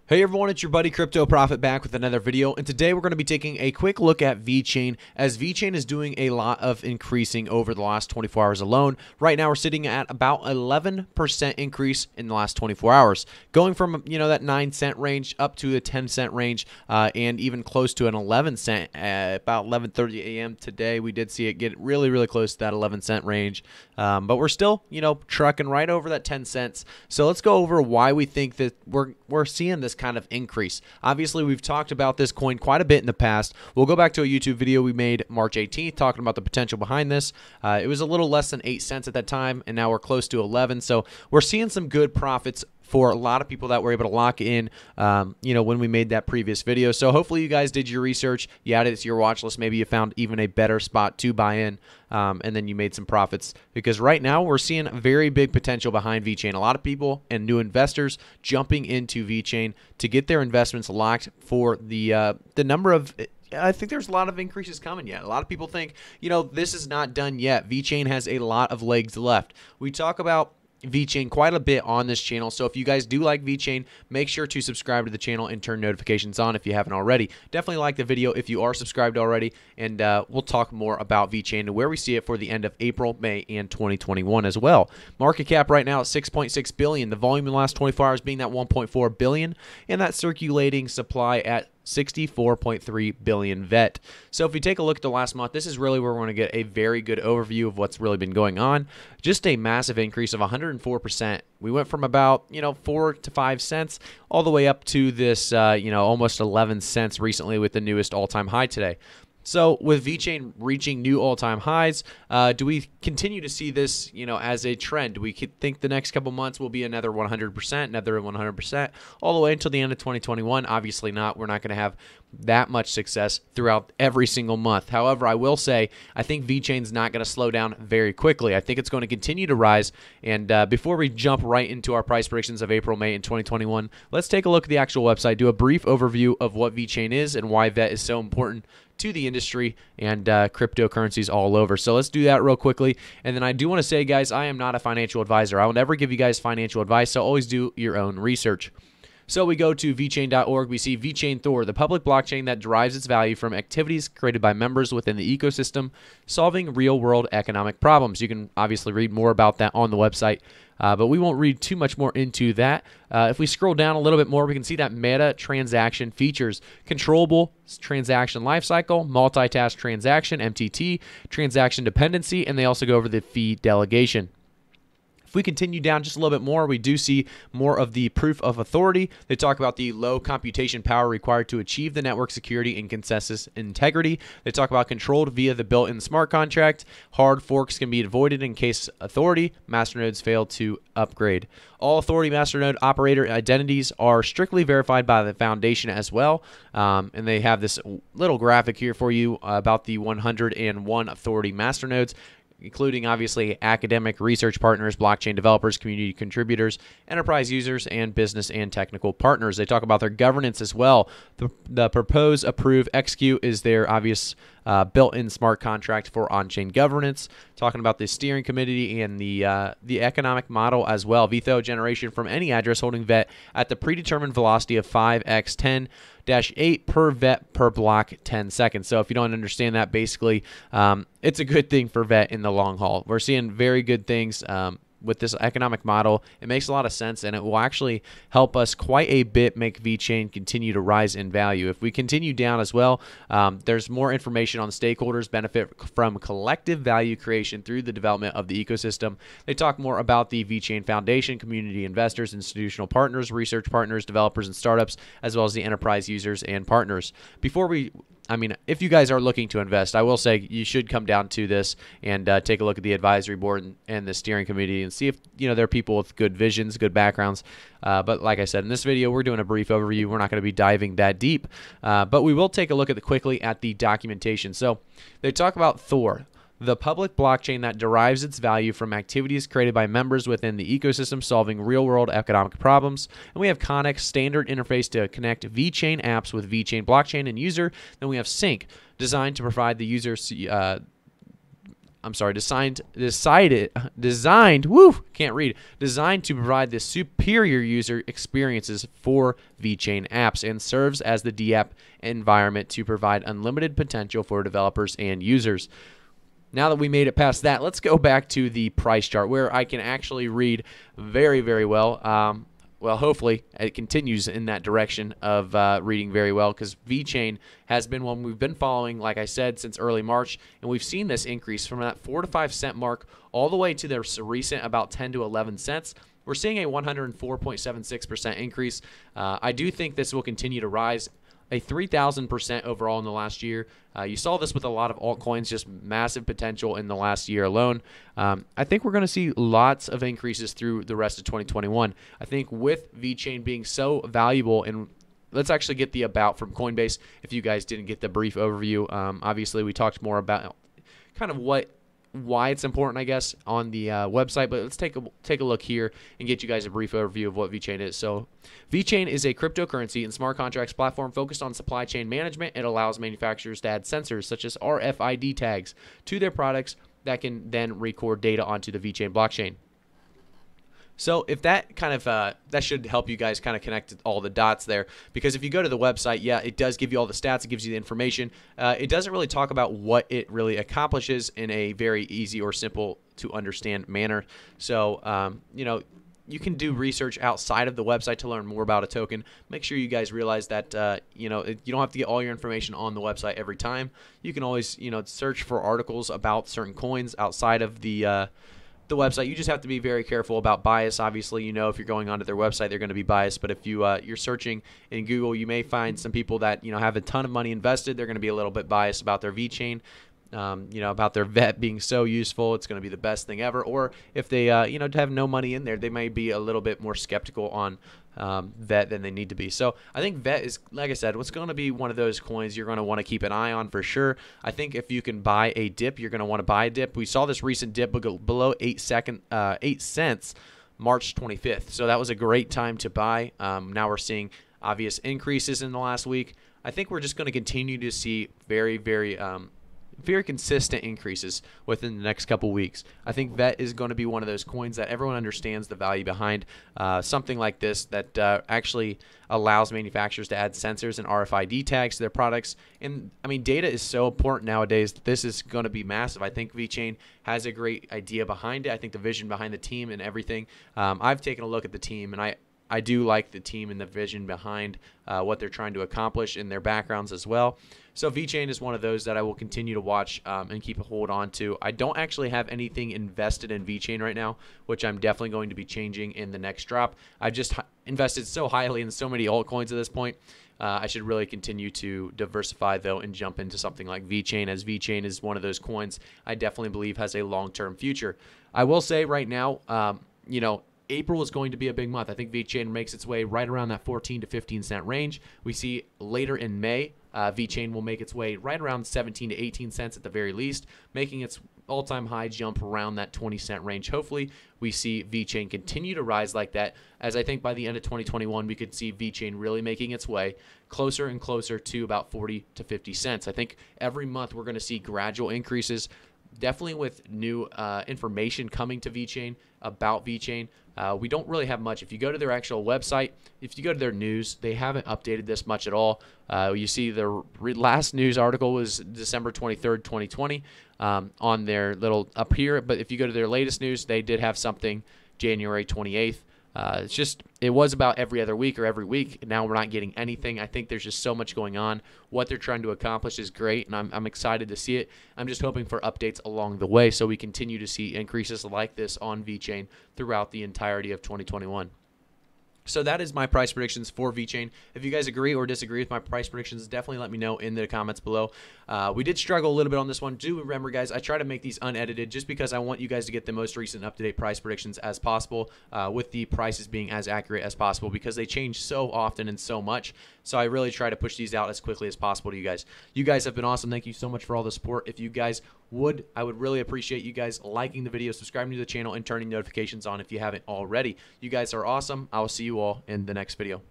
Hey everyone, it's your buddy Crypto Profit back with another video, and today we're going to be taking a quick look at VeChain, as VeChain is doing a lot of increasing over the last 24 hours alone. Right now we're sitting at about 11% increase in the last 24 hours, going from that 9-cent range up to a 10-cent range, and even close to an 11-cent at about 11:30 a.m. today. We did see it get really close to that 11-cent range, but we're still trucking right over that 10 cents. So let's go over why we think that we're seeing this kind of increase. Obviously, we've talked about this coin quite a bit in the past. We'll go back to a YouTube video we made March 18th talking about the potential behind this. It was a little less than 8 cents at that time, and now we're close to 11. So we're seeing some good profits for a lot of people that were able to lock in, when we made that previous video. So hopefully you guys did your research, you added it to your watch list, maybe you found even a better spot to buy in, and then you made some profits. Because right now we're seeing very big potential behind VeChain. A lot of people and new investors jumping into VeChain to get their investments locked for the number of... I think there's a lot of increases coming yet. A lot of people think, this is not done yet. VeChain has a lot of legs left. We talk about VeChain quite a bit on this channel, so if you guys do like VeChain, make sure to subscribe to the channel and turn notifications on if you haven't already. Definitely like the video if you are subscribed already, and we'll talk more about VeChain and where we see it for the end of April, May, and 2021 as well. Market cap right now at 6.6 billion. The volume in the last 24 hours being that 1.4 billion, and that circulating supply at 64.3 billion VET. So if we take a look at the last month, this is really where we're going to get a very good overview of what's really been going on. Just a massive increase of 104%. We went from about 4 to 5 cents all the way up to this almost 11 cents recently with the newest all-time high today. So with VeChain reaching new all-time highs, do we continue to see this, as a trend? Do we think the next couple months will be another 100%, another 100%, all the way until the end of 2021? Obviously not. We're not going to have that much success throughout every single month. However, I will say I think VeChain's not going to slow down very quickly. I think it's going to continue to rise. And before we jump right into our price predictions of April, May, and 2021, let's take a look at the actual website, do a brief overview of what VeChain is and why VET is so important to the industry and cryptocurrencies all over. So let's do that real quickly. And then I do want to say, guys, I am not a financial advisor. I will never give you guys financial advice, so always do your own research. So we go to VeChain.org. We see VeChain Thor, the public blockchain that derives its value from activities created by members within the ecosystem, solving real-world economic problems. You can obviously read more about that on the website, but we won't read too much more into that. If we scroll down a little bit more, we can see that meta transaction features controllable transaction lifecycle, multitask transaction, MTT, transaction dependency, and they also go over the fee delegation. If we continue down just a little bit more, we do see more of the proof of authority. They talk about the low computation power required to achieve the network security and consensus integrity. They talk about controlled via the built-in smart contract. Hard forks can be avoided in case authority masternodes fail to upgrade. All authority masternode operator identities are strictly verified by the foundation as well. And they have this little graphic here for you about the 101 authority masternodes, including obviously academic research partners, blockchain developers, community contributors, enterprise users, and business and technical partners. They talk about their governance as well. The propose, approve, execute is their obvious built-in smart contract for on-chain governance. Talking about the steering committee and the economic model as well. VeTho generation from any address holding VET at the predetermined velocity of 5x10-8 per VET per block 10 seconds. So if you don't understand that, basically it's a good thing for VET in the long haul. We're seeing very good things with this economic model. It makes a lot of sense, and it will actually help us quite a bit make VeChain continue to rise in value. If we continue down as well, there's more information on stakeholders benefit from collective value creation through the development of the ecosystem. They talk more about the VeChain Foundation, community investors, institutional partners, research partners, developers, and startups, as well as the enterprise users and partners. If you guys are looking to invest, I will say you should come down to this and take a look at the advisory board and the steering committee and see if there are people with good visions, good backgrounds. But like I said, in this video, we're doing a brief overview. We're not going to be diving that deep, but we will take a look quickly at the documentation. So they talk about Thor, the public blockchain that derives its value from activities created by members within the ecosystem solving real-world economic problems. And we have Connex, standard interface to connect VeChain apps with VeChain blockchain and user. Then we have Sync, designed to provide the user designed to provide the superior user experiences for VeChain apps and serves as the DApp environment to provide unlimited potential for developers and users. Now that we made it past that, let's go back to the price chart where I can actually read very, very well. Well, hopefully it continues in that direction of reading very well, because VeChain has been one we've been following, like I said, since early March, and we've seen this increase from that 4 to 5 cent mark all the way to their recent about 10 to 11 cents. We're seeing a 104.76% increase. I do think this will continue to rise. A 3,000% overall in the last year. You saw this with a lot of altcoins, just massive potential in the last year alone. I think we're going to see lots of increases through the rest of 2021. I think with VeChain being so valuable, and let's actually get the about from Coinbase if you guys didn't get the brief overview. Obviously, we talked more about kind of why it's important, I guess, on the website, but let's take a look here and get you guys a brief overview of what VeChain is. So VeChain is a cryptocurrency and smart contracts platform focused on supply chain management. It allows manufacturers to add sensors such as RFID tags to their products that can then record data onto the VeChain blockchain. So if that kind of that should help you guys kind of connect all the dots there, because if you go to the website, yeah, it does give you all the stats, it gives you the information. It doesn't really talk about what it really accomplishes in a very easy or simple to understand manner. So you know, you can do research outside of the website to learn more about a token. Make sure you guys realize that you know, you don't have to get all your information on the website every time. You can always, you know, search for articles about certain coins outside of the website. You just have to be very careful about bias. Obviously, you know, if you're going onto their website, they're going to be biased. But if you're searching in Google, you may find some people that, you know, have a ton of money invested. They're going to be a little bit biased about their VeChain, you know, about their VET being so useful. It's going to be the best thing ever. Or if they, you know, have no money in there, they may be a little bit more skeptical on VET than they need to be. So I think VET is, like I said, what's going to be one of those coins you're going to want to keep an eye on for sure. I think if you can buy a dip, you're going to want to buy a dip. We saw this recent dip below 8 cents March 25th. So that was a great time to buy. Now we're seeing obvious increases in the last week. I think we're just going to continue to see very, very consistent increases within the next couple weeks. I think VET is going to be one of those coins that everyone understands the value behind. Something like this that actually allows manufacturers to add sensors and RFID tags to their products. And I mean, data is so important nowadays. This is going to be massive. I think VeChain has a great idea behind it. I think the vision behind the team and everything. I've taken a look at the team, and I do like the team and the vision behind what they're trying to accomplish in their backgrounds as well. So VeChain is one of those that I will continue to watch and keep a hold on to. I don't actually have anything invested in VeChain right now, which I'm definitely going to be changing in the next drop. I've just invested so highly in so many altcoins at this point. I should really continue to diversify, though, and jump into something like VeChain, as VeChain is one of those coins I definitely believe has a long-term future. I will say right now, you know, April is going to be a big month. I think VeChain makes its way right around that 14 to 15 cent range. We see later in May, VeChain will make its way right around 17 to 18 cents at the very least, making its all-time high jump around that 20 cent range. Hopefully, we see VeChain continue to rise like that, as I think by the end of 2021, we could see VeChain really making its way closer and closer to about 40 to 50 cents. I think every month we're going to see gradual increases, definitely with new information coming to VeChain about VeChain. We don't really have much. If you go to their actual website, if you go to their news, they haven't updated this much at all. You see the last news article was December 23rd, 2020 on their little up here. But if you go to their latest news, they did have something January 28th. It's just, it was about every other week or every week. Now we're not getting anything. I think there's just so much going on. What they're trying to accomplish is great, and I'm excited to see it. I'm just hoping for updates along the way so we continue to see increases like this on VeChain throughout the entirety of 2021. So that is my price predictions for VeChain. If you guys agree or disagree with my price predictions, definitely let me know in the comments below. We did struggle a little bit on this one. Do remember, guys, I try to make these unedited just because I want you guys to get the most recent up-to-date price predictions as possible, with the prices being as accurate as possible, because they change so often and so much. So I really try to push these out as quickly as possible to you guys. You guys have been awesome. Thank you so much for all the support. If you guys would, I would really appreciate you guys liking the video, subscribing to the channel, and turning notifications on if you haven't already. You guys are awesome. I will see you all in the next video.